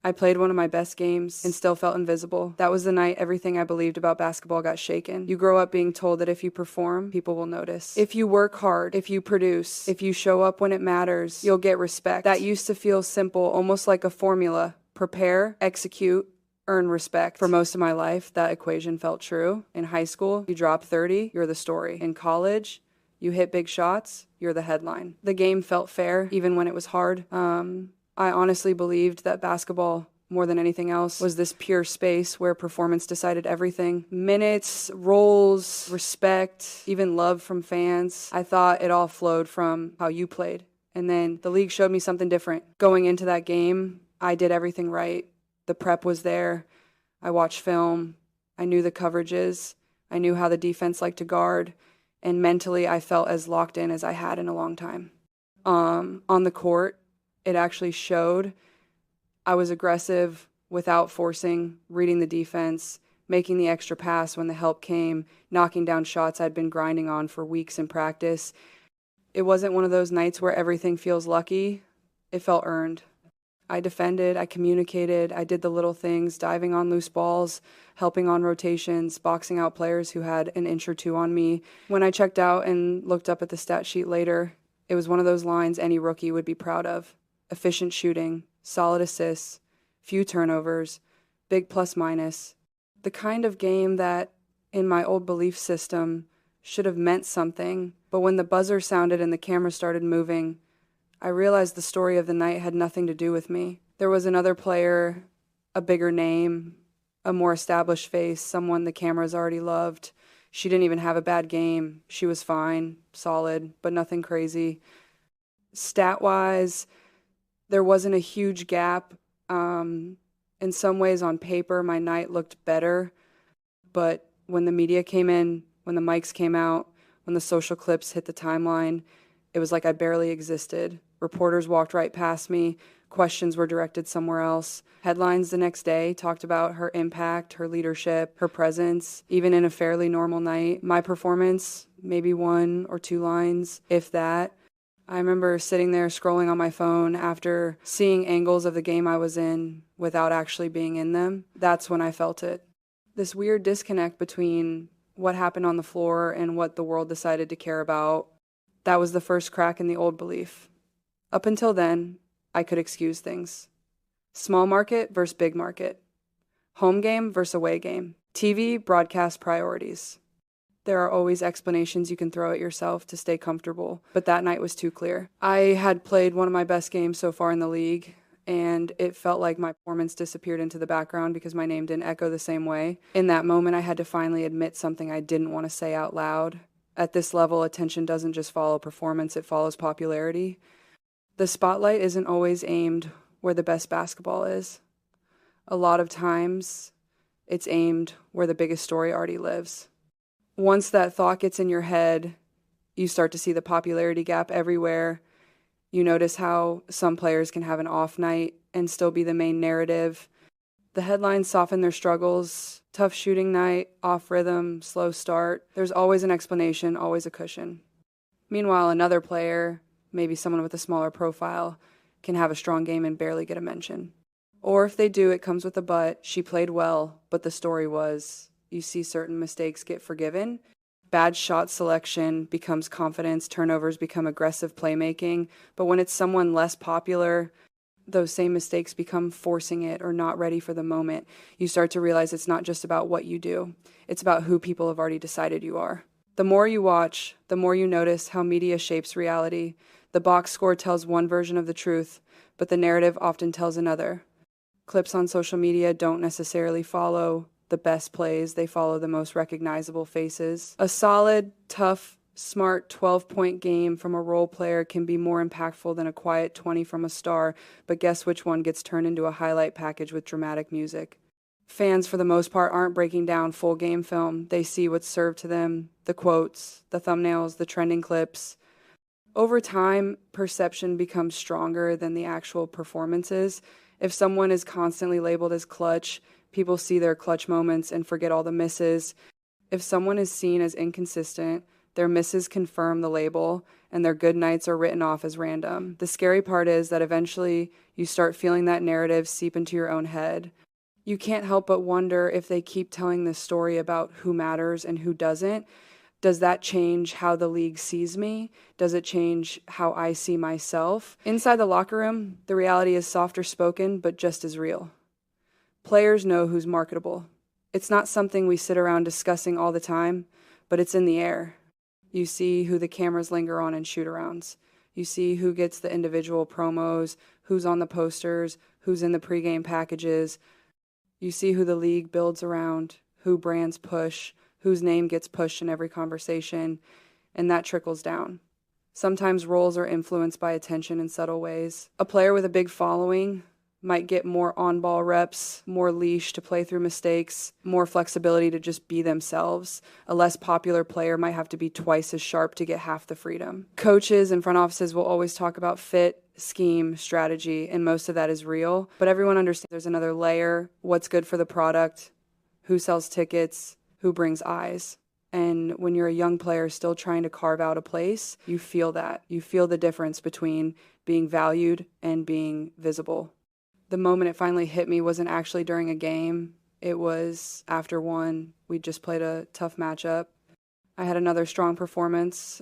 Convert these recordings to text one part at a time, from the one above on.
I played one of my best games and still felt invisible. That was the night everything I believed about basketball got shaken. You grow up being told that if you perform, people will notice. If you work hard, if you produce, if you show up when it matters, you'll get respect. That used to feel simple, almost like a formula. Prepare, execute, earn respect. For most of my life, that equation felt true. In high school, you drop 30, you're the story. In college, you hit big shots, you're the headline. The game felt fair, even when it was hard. I honestly believed that basketball, more than anything else, was this pure space where performance decided everything. Minutes, roles, respect, even love from fans. I thought it all flowed from how you played. And then the league showed me something different. Going into that game, I did everything right. The prep was there. I watched film. I knew the coverages. I knew how the defense liked to guard. And mentally, I felt as locked in as I had in a long time. On the court, it actually showed. I was aggressive without forcing, reading the defense, making the extra pass when the help came, knocking down shots I'd been grinding on for weeks in practice. It wasn't one of those nights where everything feels lucky. It felt earned. I defended, I communicated, I did the little things, diving on loose balls, helping on rotations, boxing out players who had an inch or two on me. When I checked out and looked up at the stat sheet later, it was one of those lines any rookie would be proud of. Efficient shooting, solid assists, few turnovers, big plus minus. The kind of game that, in my old belief system, should have meant something, but when the buzzer sounded and the camera started moving, I realized the story of the night had nothing to do with me. There was another player, a bigger name, a more established face, someone the cameras already loved. She didn't even have a bad game. She was fine, solid, but nothing crazy. Stat-wise, there wasn't a huge gap. In some ways, on paper, my night looked better. But when the media came in, when the mics came out, when the social clips hit the timeline, it was like I barely existed. Reporters walked right past me. Questions were directed somewhere else. Headlines the next day talked about her impact, her leadership, her presence, even in a fairly normal night. My performance, maybe 1 or 2 lines, if that. I remember sitting there scrolling on my phone after seeing angles of the game I was in without actually being in them. That's when I felt it. This weird disconnect between what happened on the floor and what the world decided to care about. That was the first crack in the old belief. Up until then, I could excuse things. Small market versus big market. Home game versus away game. TV, broadcast priorities. There are always explanations you can throw at yourself to stay comfortable, but that night was too clear. I had played one of my best games so far in the league, and it felt like my performance disappeared into the background because my name didn't echo the same way. In that moment, I had to finally admit something I didn't want to say out loud. At this level, attention doesn't just follow performance, it follows popularity. The spotlight isn't always aimed where the best basketball is. A lot of times, it's aimed where the biggest story already lives. Once that thought gets in your head, you start to see the popularity gap everywhere. You notice how some players can have an off night and still be the main narrative. The headlines soften their struggles. Tough shooting night, off rhythm, slow start. There's always an explanation, always a cushion. Meanwhile, another player, maybe someone with a smaller profile, can have a strong game and barely get a mention. Or if they do, it comes with a but. She played well, but the story was, you see certain mistakes get forgiven. Bad shot selection becomes confidence, turnovers become aggressive playmaking, but when it's someone less popular, those same mistakes become forcing it or not ready for the moment. You start to realize it's not just about what you do, it's about who people have already decided you are. The more you watch, the more you notice how media shapes reality. The box score tells one version of the truth, but the narrative often tells another. Clips on social media don't necessarily follow the best plays, they follow the most recognizable faces. A solid, tough, smart 12-point game from a role player can be more impactful than a quiet 20 from a star, but guess which one gets turned into a highlight package with dramatic music? Fans, for the most part, aren't breaking down full game film. They see what's served to them, the quotes, the thumbnails, the trending clips. Over time, perception becomes stronger than the actual performances. If someone is constantly labeled as clutch, people see their clutch moments and forget all the misses. If someone is seen as inconsistent, Their misses confirm the label, and their good nights are written off as random. The scary part is that eventually you start feeling that narrative seep into your own head. You can't help but wonder if they keep telling this story about who matters and who doesn't. Does that change how the league sees me? Does it change how I see myself? Inside the locker room, the reality is softer spoken, but just as real. Players know who's marketable. It's not something we sit around discussing all the time, but it's in the air. You see who the cameras linger on in shoot-arounds. You see who gets the individual promos, who's on the posters, who's in the pregame packages. You see who the league builds around, who brands push, whose name gets pushed in every conversation, and that trickles down. Sometimes roles are influenced by attention in subtle ways. A player with a big following might get more on-ball reps, more leash to play through mistakes, more flexibility to just be themselves. A less popular player might have to be twice as sharp to get half the freedom. Coaches and front offices will always talk about fit, scheme, strategy, and most of that is real, but everyone understands there's another layer: what's good for the product, who sells tickets, who brings eyes. And when you're a young player still trying to carve out a place, you feel that. You feel the difference between being valued and being visible. The moment it finally hit me wasn't actually during a game. It was after one. We just played a tough matchup. I had another strong performance,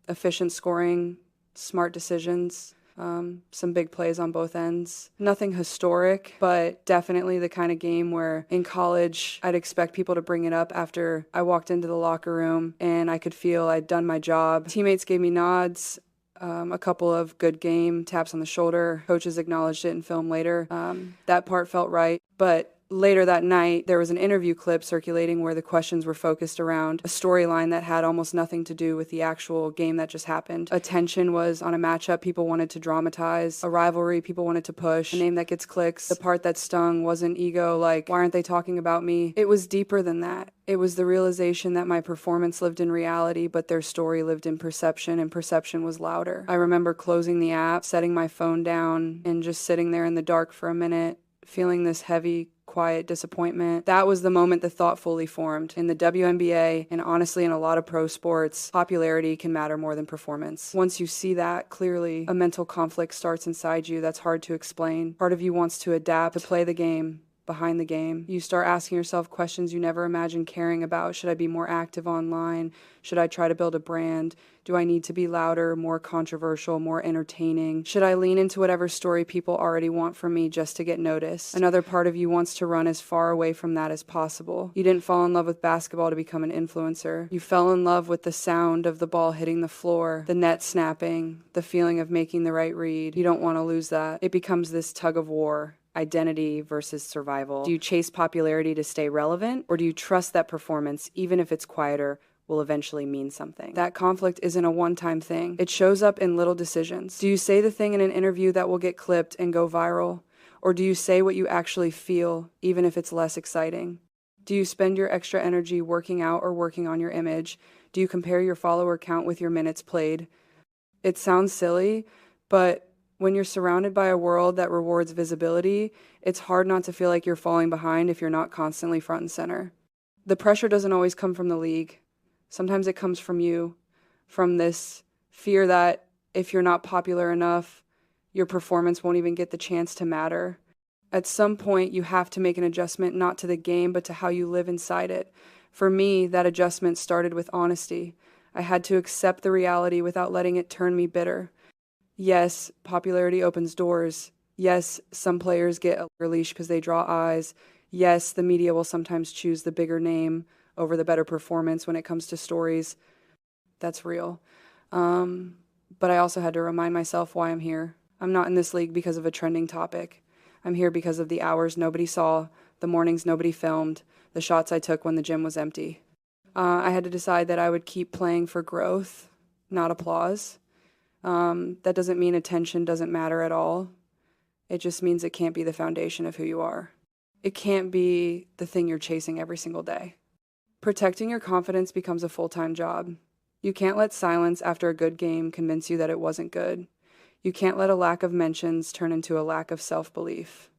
efficient scoring, smart decisions, some big plays on both ends. Nothing historic, but definitely the kind of game where in college I'd expect people to bring it up after I walked into the locker room and I could feel I'd done my job. Teammates gave me nods, a couple of good game taps on the shoulder. Coaches acknowledged it in film later. That part felt right. But later that night, there was an interview clip circulating where the questions were focused around a storyline that had almost nothing to do with the actual game that just happened. Attention was on a matchup people wanted to dramatize, a rivalry people wanted to push, a name that gets clicks. The part that stung wasn't ego, like, why aren't they talking about me? It was deeper than that. It was the realization that my performance lived in reality, but their story lived in perception, and perception was louder. I remember closing the app, setting my phone down, and just sitting there in the dark for a minute, feeling this heavy, quiet disappointment. That was the moment the thought fully formed. In the WNBA, and honestly in a lot of pro sports, popularity can matter more than performance. Once you see that clearly, a mental conflict starts inside you that's hard to explain. Part of you wants to adapt, to play the game behind the game. You start asking yourself questions you never imagined caring about. Should I be more active online? Should I try to build a brand? Do I need to be louder, more controversial, more entertaining? Should I lean into whatever story people already want from me just to get noticed? Another part of you wants to run as far away from that as possible. You didn't fall in love with basketball to become an influencer. You fell in love with the sound of the ball hitting the floor, the net snapping, the feeling of making the right read. You don't want to lose that. It becomes this tug of war. Identity versus survival. Do you chase popularity to stay relevant, or do you trust that performance, even if it's quieter, will eventually mean something? That conflict isn't a one-time thing. It shows up in little decisions. Do you say the thing in an interview that will get clipped and go viral, or do you say what you actually feel, even if it's less exciting? Do you spend your extra energy working out or working on your image? Do you compare your follower count with your minutes played? It sounds silly, but when you're surrounded by a world that rewards visibility, it's hard not to feel like you're falling behind if you're not constantly front and center. The pressure doesn't always come from the league. Sometimes it comes from you, from this fear that if you're not popular enough, your performance won't even get the chance to matter. At some point, you have to make an adjustment not to the game, but to how you live inside it. For me, that adjustment started with honesty. I had to accept the reality without letting it turn me bitter. Yes, popularity opens doors. Yes, some players get a leash because they draw eyes. Yes, the media will sometimes choose the bigger name over the better performance when it comes to stories. That's real. But I also had to remind myself why I'm here. I'm not in this league because of a trending topic. I'm here because of the hours nobody saw, the mornings nobody filmed, the shots I took when the gym was empty. I had to decide that I would keep playing for growth, not applause. That doesn't mean attention doesn't matter at all. It just means it can't be the foundation of who you are. It can't be the thing you're chasing every single day. Protecting your confidence becomes a full-time job. You can't let silence after a good game convince you that it wasn't good. You can't let a lack of mentions turn into a lack of self-belief.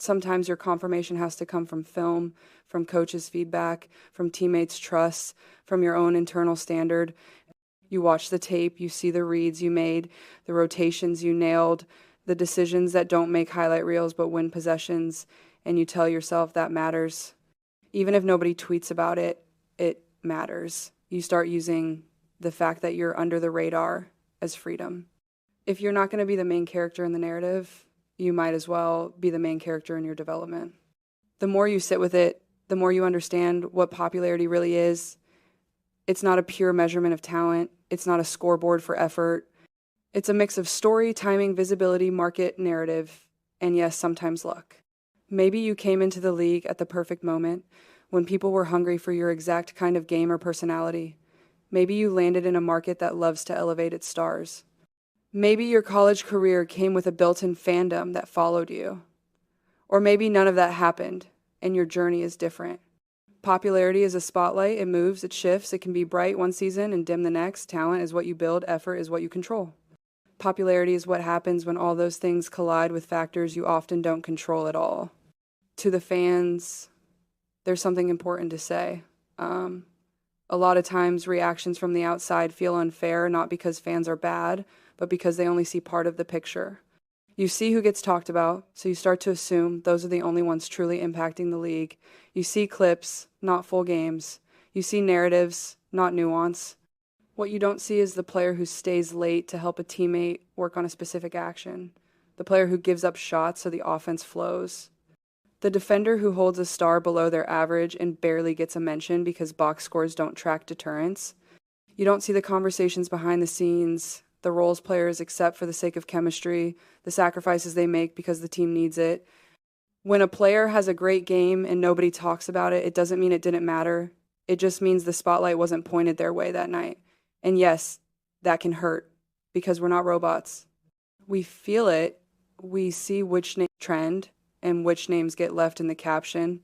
Sometimes your confirmation has to come from film, from coaches' feedback, from teammates' trust, from your own internal standard. You watch the tape, you see the reads you made, the rotations you nailed, the decisions that don't make highlight reels but win possessions, and you tell yourself that matters. Even if nobody tweets about it, it matters. You start using the fact that you're under the radar as freedom. If you're not going to be the main character in the narrative, you might as well be the main character in your development. The more you sit with it, the more you understand what popularity really is. It's not a pure measurement of talent. It's not a scoreboard for effort. It's a mix of story, timing, visibility, market, narrative, and yes, sometimes luck. Maybe you came into the league at the perfect moment, when people were hungry for your exact kind of game or personality. Maybe you landed in a market that loves to elevate its stars. Maybe your college career came with a built-in fandom that followed you. Or maybe none of that happened, and your journey is different. Popularity is a spotlight. It moves, it shifts, it can be bright one season and dim the next. Talent is what you build, effort is what you control. Popularity is what happens when all those things collide with factors you often don't control at all. To the fans, there's something important to say. A lot of times reactions from the outside feel unfair, not because fans are bad, but because they only see part of the picture. You see who gets talked about, so you start to assume those are the only ones truly impacting the league. You see clips, not full games. You see narratives, not nuance. What you don't see is the player who stays late to help a teammate work on a specific action. The player who gives up shots so the offense flows. The defender who holds a star below their average and barely gets a mention because box scores don't track deterrence. You don't see the conversations behind the scenes, the roles players accept for the sake of chemistry, the sacrifices they make because the team needs it. When a player has a great game and nobody talks about it, it doesn't mean it didn't matter. It just means the spotlight wasn't pointed their way that night. And yes, that can hurt because we're not robots. We feel it. We see which name trend and which names get left in the caption.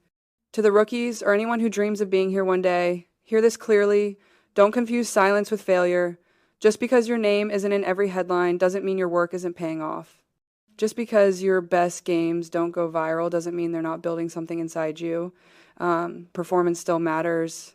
To the rookies or anyone who dreams of being here one day, hear this clearly. Don't confuse silence with failure. Just because your name isn't in every headline doesn't mean your work isn't paying off. Just because your best games don't go viral doesn't mean they're not building something inside you. Performance still matters.